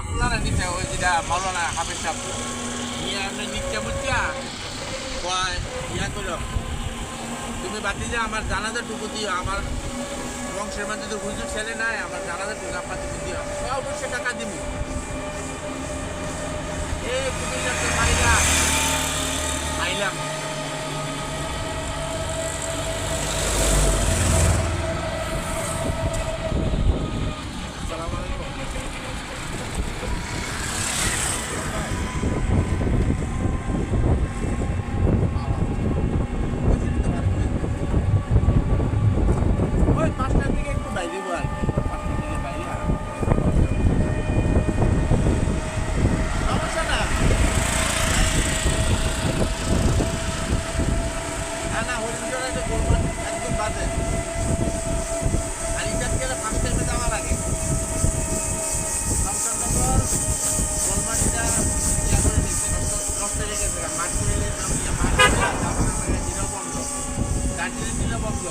আপনারা নিচে ওই যেটা মাওলানা হাফিজ সাহেব নিয়ে আপনি নিচে বুঝছা কয় ইয়া করো তুমি বাতি যে আমার জানাজাটুকু দিও আমার বংশের মধ্যে তো হুজুর ছেলে নাই আমার জানাজাটুকু আপনার তুমি দিও অবশ্যই টাকা দিব এই তুমি আইলাম ওই 5টার দিকে একটু বাইরে আর 5টার দিকে বাইরে সমস্যা না না হরিণজোড়া যে গোলমাল একদম বাজে আর ইটার গেলে 5 টাইমে যাওয়া লাগে শমশাননগর গোলমালটা ইয়া করে দিচ্ছে নষ্ট হয়ে গেছে মাঠ করলে জিরো বন্ধ দার্জিলিং জিরো বন্ধ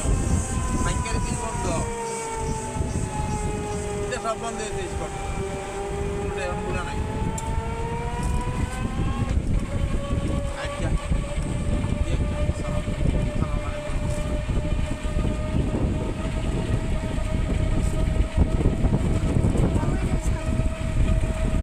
পাইকারি বিল বন্ধ এটা সব বন্ধ হয়েছে স্পট